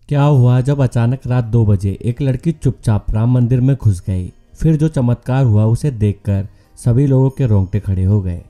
क्या हुआ जब अचानक रात 2 बजे एक लड़की चुपचाप राम मंदिर में घुस गई। फिर जो चमत्कार हुआ उसे देखकर सभी लोगों के रोंगटे खड़े हो गए।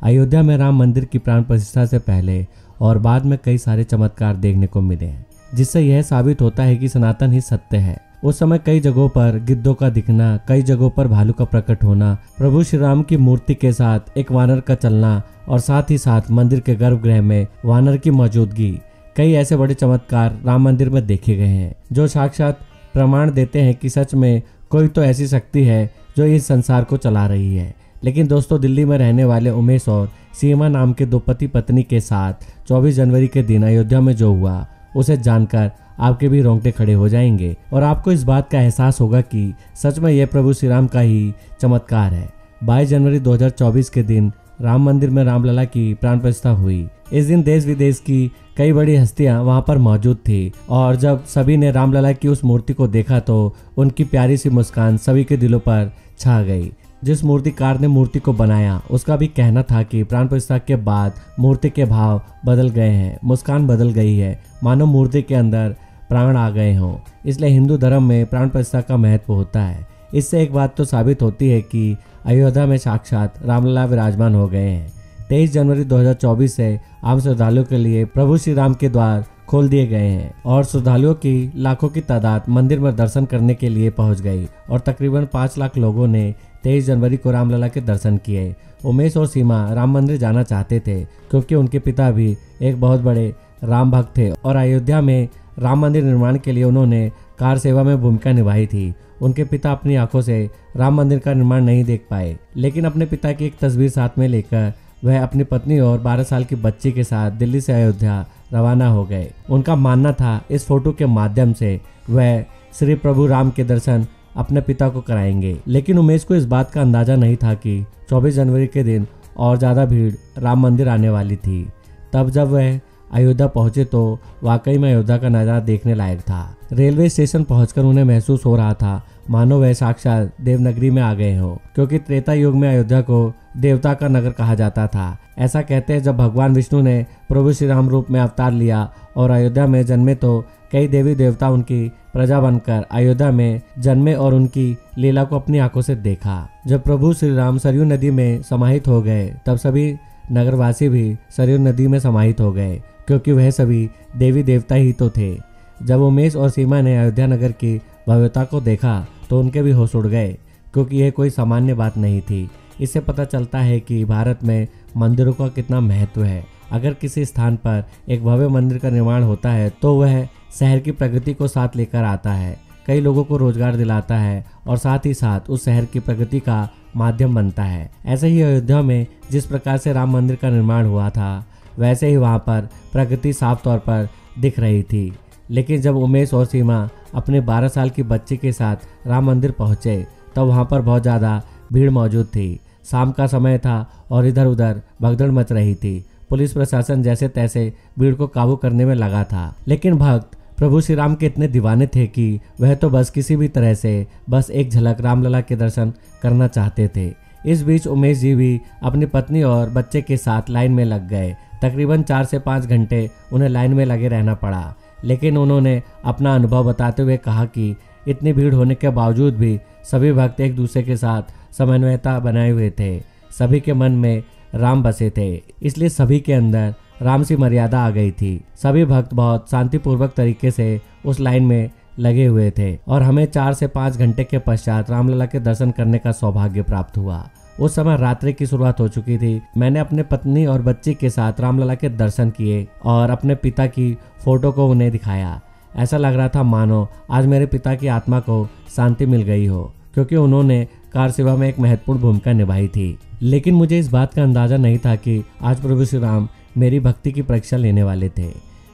अयोध्या में राम मंदिर की प्राण प्रतिष्ठा से पहले और बाद में कई सारे चमत्कार देखने को मिले हैं, जिससे यह साबित होता है कि सनातन ही सत्य है। उस समय कई जगहों पर गिद्धों का दिखना, कई जगहों पर भालू का प्रकट होना, प्रभु श्री राम की मूर्ति के साथ एक वानर का चलना और साथ ही साथ मंदिर के गर्भगृह में वानर की मौजूदगी, कई ऐसे बड़े चमत्कार राम मंदिर में देखे गए हैं जो साक्षात प्रमाण देते हैं कि सच में कोई तो ऐसी शक्ति है जो इस संसार को चला रही है। लेकिन दोस्तों, दिल्ली में रहने वाले उमेश और सीमा नाम के दो पति पत्नी के साथ 24 जनवरी के दिन अयोध्या में जो हुआ उसे जानकर आपके भी रोंगटे खड़े हो जाएंगे और आपको इस बात का एहसास होगा कि सच में यह प्रभु श्री राम का ही चमत्कार है। 22 जनवरी 2024 के दिन राम मंदिर में रामलला की प्राण प्रतिष्ठा हुई। इस दिन देश विदेश की कई बड़ी हस्तियां वहां पर मौजूद थी और जब सभी ने रामलला की उस मूर्ति को देखा तो उनकी प्यारी सी मुस्कान सभी के दिलों पर छा गई। जिस मूर्तिकार ने मूर्ति को बनाया उसका भी कहना था कि प्राण प्रतिष्ठा के बाद मूर्ति के भाव बदल गए हैं, मुस्कान बदल गई है, मानो मूर्ति के अंदर प्राण आ गए हों। इसलिए हिंदू धर्म में प्राण प्रतिष्ठा का महत्व होता है। इससे एक बात तो साबित होती है कि अयोध्या में साक्षात रामलला विराजमान हो गए हैं। 23 जनवरी 2024 से आम श्रद्धालुओं के लिए प्रभु श्री राम के द्वार खोल दिए गए हैं और श्रद्धालुओं की लाखों की तादाद मंदिर में दर्शन करने के लिए पहुंच गई और तकरीबन 5 लाख लोगों ने 23 जनवरी को रामलला के दर्शन किए। उमेश और सीमा राम मंदिर जाना चाहते थे क्योंकि उनके पिता भी एक बहुत बड़े राम भक्त थे और अयोध्या में राम मंदिर निर्माण के लिए उन्होंने कार सेवा में भूमिका निभाई थी। उनके पिता अपनी आंखों से राम मंदिर का निर्माण नहीं देख पाए, लेकिन अपने पिता की एक तस्वीर साथ में लेकर वह अपनी पत्नी और 12 साल की बच्ची के साथ दिल्ली से अयोध्या रवाना हो गए। उनका मानना था इस फोटो के माध्यम से वह श्री प्रभु राम के दर्शन अपने पिता को कराएंगे। लेकिन उमेश को इस बात का अंदाजा नहीं था कि 24 जनवरी के दिन और ज़्यादा भीड़ राम मंदिर आने वाली थी। तब जब वह अयोध्या पहुंचे तो वाकई में अयोध्या का नज़ारा देखने लायक था। रेलवे स्टेशन पहुंचकर उन्हें महसूस हो रहा था मानो वह साक्षात देवनगरी में आ गए हो, क्योंकि त्रेता युग में अयोध्या को देवता का नगर कहा जाता था। ऐसा कहते हैं जब भगवान विष्णु ने प्रभु श्री राम रूप में अवतार लिया और अयोध्या में जन्मे तो कई देवी देवता उनकी प्रजा बनकर अयोध्या में जन्मे और उनकी लीला को अपनी आंखों से देखा। जब प्रभु श्री राम सरयू नदी में समाहित हो गए तब सभी नगरवासी भी सरयू नदी में समाहित हो गए, क्योंकि वह सभी देवी देवता ही तो थे। जब उमेश और सीमा ने अयोध्या नगर की भव्यता को देखा तो उनके भी होश उड़ गए, क्योंकि यह कोई सामान्य बात नहीं थी। इससे पता चलता है कि भारत में मंदिरों का कितना महत्व है। अगर किसी स्थान पर एक भव्य मंदिर का निर्माण होता है तो वह शहर की प्रगति को साथ लेकर आता है, कई लोगों को रोजगार दिलाता है और साथ ही साथ उस शहर की प्रगति का माध्यम बनता है। ऐसे ही अयोध्या में जिस प्रकार से राम मंदिर का निर्माण हुआ था वैसे ही वहाँ पर प्रगति साफ तौर पर दिख रही थी। लेकिन जब उमेश और सीमा अपने 12 साल की बच्ची के साथ राम मंदिर पहुँचे तब वहाँ पर बहुत ज़्यादा भीड़ मौजूद थी। शाम का समय था और इधर उधर भगदड़ मच रही थी। पुलिस प्रशासन जैसे तैसे भीड़ को काबू करने में लगा था, लेकिन भक्त प्रभु श्री राम के इतने दीवाने थे कि वह तो बस किसी भी तरह से बस एक झलक रामलला के दर्शन करना चाहते थे। इस बीच उमेश जी भी अपनी पत्नी और बच्चे के साथ लाइन में लग गए। तकरीबन 4 से 5 घंटे उन्हें लाइन में लगे रहना पड़ा, लेकिन उन्होंने अपना अनुभव बताते हुए कहा कि इतनी भीड़ होने के बावजूद भी सभी भक्त एक दूसरे के साथ समन्वयता बनाए हुए थे। सभी के मन में राम बसे थे, इसलिए सभी के अंदर राम सी मर्यादा आ गई थी। सभी भक्त बहुत शांतिपूर्वक तरीके से उस लाइन में लगे हुए थे और हमें 4 से 5 घंटे के पश्चात रामलला के दर्शन करने का सौभाग्य प्राप्त हुआ। उस समय रात्रि की शुरुआत हो चुकी थी। मैंने अपने पत्नी और बच्ची के साथ रामलला के दर्शन किए और अपने पिता की फोटो को उन्हें दिखाया। ऐसा लग रहा था मानो आज मेरे पिता की आत्मा को शांति मिल गई हो, क्योंकि उन्होंने कार सेवा में एक महत्वपूर्ण भूमिका निभाई थी। लेकिन मुझे इस बात का अंदाजा नहीं था कि आज प्रभु श्री राम मेरी भक्ति की परीक्षा लेने वाले थे,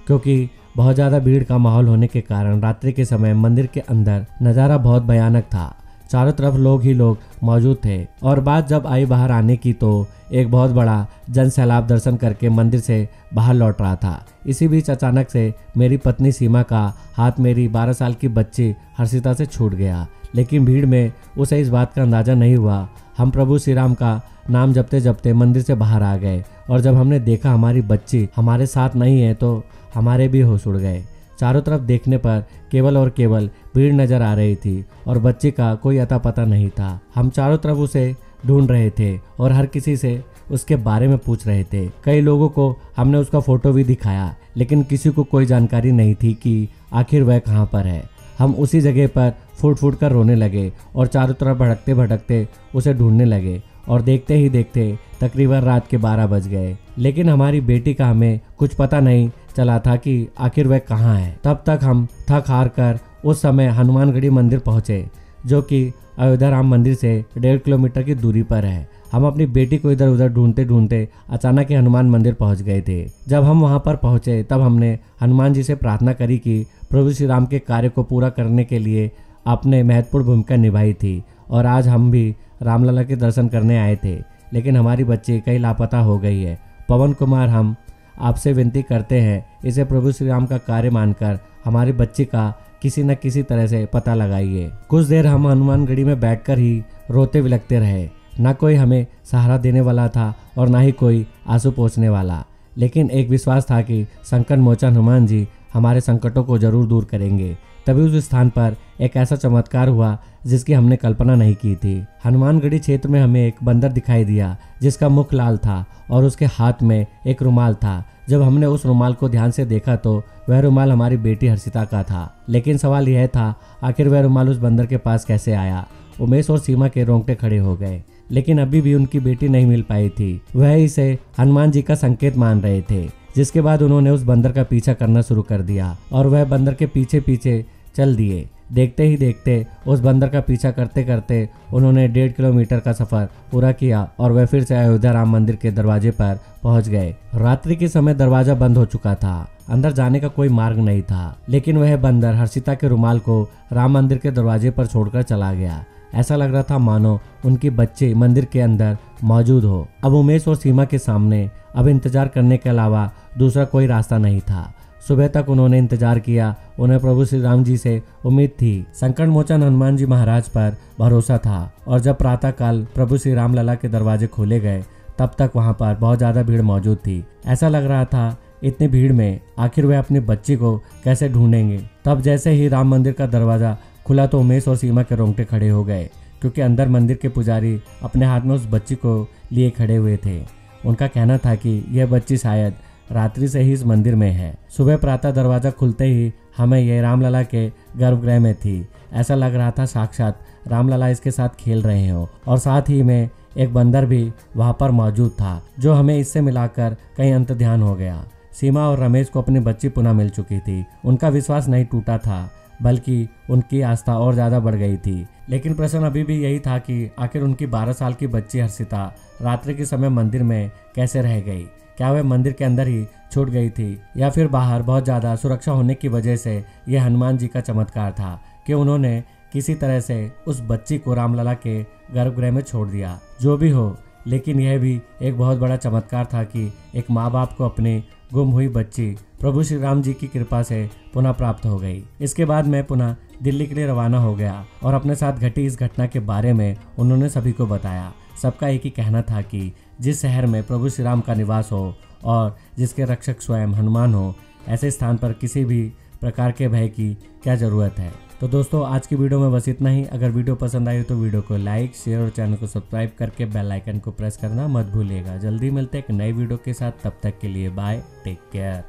क्योंकि बहुत ज़्यादा भीड़ का माहौल होने के कारण रात्रि के समय मंदिर के अंदर नज़ारा बहुत भयानक था। चारों तरफ लोग ही लोग मौजूद थे और बात जब आई बाहर आने की तो एक बहुत बड़ा जन सैलाब दर्शन करके मंदिर से बाहर लौट रहा था। इसी बीच अचानक से मेरी पत्नी सीमा का हाथ मेरी 12 साल की बच्ची हर्षिता से छूट गया, लेकिन भीड़ में उसे इस बात का अंदाजा नहीं हुआ। हम प्रभु श्री राम का नाम जपते जपते मंदिर से बाहर आ गए और जब हमने देखा हमारी बच्ची हमारे साथ नहीं है तो हमारे भी होश उड़ गए। चारों तरफ देखने पर केवल और केवल भीड़ नजर आ रही थी और बच्चे का कोई अता पता नहीं था। हम चारों तरफ उसे ढूंढ रहे थे और हर किसी से उसके बारे में पूछ रहे थे। कई लोगों को हमने उसका फोटो भी दिखाया, लेकिन किसी को कोई जानकारी नहीं थी कि आखिर वह कहाँ पर है। हम उसी जगह पर फूट फूट कर रोने लगे और चारों तरफ भटकते भटकते उसे ढूंढने लगे और देखते ही देखते तकरीबन रात के 12 बज गए, लेकिन हमारी बेटी का हमें कुछ पता नहीं चला था कि आखिर वह कहाँ है। तब तक हम थक हार कर उस समय हनुमानगढ़ी मंदिर पहुँचे, जो कि अयोध्या राम मंदिर से 1.5 किलोमीटर की दूरी पर है। हम अपनी बेटी को इधर उधर ढूंढते ढूंढते अचानक ही हनुमान मंदिर पहुंच गए थे। जब हम वहां पर पहुंचे तब हमने हनुमान जी से प्रार्थना करी कि प्रभु श्री राम के कार्य को पूरा करने के लिए आपने महत्वपूर्ण भूमिका निभाई थी और आज हम भी रामलला के दर्शन करने आए थे, लेकिन हमारी बच्ची कहीं लापता हो गई है। पवन कुमार, हम आपसे विनती करते हैं इसे प्रभु श्री राम का कार्य मानकर हमारी बच्ची का किसी न किसी तरह से पता लगाइए। कुछ देर हम हनुमानगढ़ी में बैठकर ही रोते विलखते रहे। ना कोई हमें सहारा देने वाला था और ना ही कोई आंसू पोंछने वाला, लेकिन एक विश्वास था कि संकट मोचन हनुमान जी हमारे संकटों को जरूर दूर करेंगे। तभी उस स्थान पर एक ऐसा चमत्कार हुआ जिसकी हमने कल्पना नहीं की थी। हनुमानगढ़ी क्षेत्र में हमें एक बंदर दिखाई दिया जिसका मुख लाल था और उसके हाथ में एक रुमाल था। जब हमने उस रुमाल को ध्यान से देखा तो वह रुमाल हमारी बेटी हर्षिता का था, लेकिन सवाल यह था आखिर वह रुमाल उस बंदर के पास कैसे आया। उमेश और सीमा के रोंगटे खड़े हो गए, लेकिन अभी भी उनकी बेटी नहीं मिल पाई थी। वह इसे हनुमान जी का संकेत मान रहे थे, जिसके बाद उन्होंने उस बंदर का पीछा करना शुरू कर दिया और वह बंदर के पीछे पीछे चल दिए। देखते ही देखते उस बंदर का पीछा करते करते उन्होंने 1.5 किलोमीटर का सफर पूरा किया और वह फिर से अयोध्या राम मंदिर के दरवाजे पर पहुंच गए। रात्रि के समय दरवाजा बंद हो चुका था, अंदर जाने का कोई मार्ग नहीं था, लेकिन वह बंदर हर्षिता के रुमाल को राम मंदिर के दरवाजे पर छोड़कर चला गया। ऐसा लग रहा था मानो उनकी बच्ची मंदिर के अंदर मौजूद हो। अब उमेश और सीमा के सामने अब इंतजार करने के अलावा दूसरा कोई रास्ता नहीं था। सुबह तक उन्होंने इंतजार किया। उन्हें प्रभु श्री राम जी से उम्मीद थी, संकट मोचन हनुमान जी महाराज पर भरोसा था। और जब प्रातः काल प्रभु श्री राम लला के दरवाजे खोले गए तब तक वहां पर बहुत ज्यादा भीड़ मौजूद थी। ऐसा लग रहा था इतनी भीड़ में आखिर वे अपनी बच्ची को कैसे ढूंढेंगे। तब जैसे ही राम मंदिर का दरवाजा खुला तो उमेश और सीमा के रोंगटे खड़े हो गए, क्योंकि अंदर मंदिर के पुजारी अपने हाथ में उस बच्ची को लिए खड़े हुए थे। उनका कहना था कि यह बच्ची शायद रात्रि से ही इस मंदिर में है। सुबह प्रातः दरवाजा खुलते ही हमें यह रामलला के गर्भगृह में थी। ऐसा लग रहा था साक्षात रामलला इसके साथ खेल रहे हो और साथ ही में एक बंदर भी वहां पर मौजूद था, जो हमें इससे मिलाकर कहीं अंतर्ध्यान हो गया। सीमा और रमेश को अपनी बच्ची पुनः मिल चुकी थी। उनका विश्वास नहीं टूटा था, बल्कि उनकी आस्था और ज्यादा बढ़ गई थी। लेकिन प्रश्न अभी भी यही था कि आखिर उनकी 12 साल की बच्ची हर्षिता रात्रि के समय मंदिर में कैसे रह गई। क्या वह मंदिर के अंदर ही छूट गई थी या फिर बाहर बहुत ज्यादा सुरक्षा होने की वजह से यह हनुमान जी का चमत्कार था कि उन्होंने किसी तरह से उस बच्ची को रामलला के गर्भगृह में छोड़ दिया। जो भी हो, लेकिन यह भी एक बहुत बड़ा चमत्कार था कि एक माँ बाप को अपनी गुम हुई बच्ची प्रभु श्री राम जी की कृपा से पुनः प्राप्त हो गई। इसके बाद मैं पुनः दिल्ली के लिए रवाना हो गया और अपने साथ घटी इस घटना के बारे में उन्होंने सभी को बताया। सबका एक ही कहना था कि जिस शहर में प्रभु श्री राम का निवास हो और जिसके रक्षक स्वयं हनुमान हो, ऐसे स्थान पर किसी भी प्रकार के भय की क्या जरूरत है। तो दोस्तों, आज की वीडियो में बस इतना ही। अगर वीडियो पसंद आई तो वीडियो को लाइक, शेयर और चैनल को सब्सक्राइब करके बेल आइकन को प्रेस करना मत भूलिएगा। जल्दी मिलते हैं एक नई वीडियो के साथ, तब तक के लिए बाय, टेक केयर।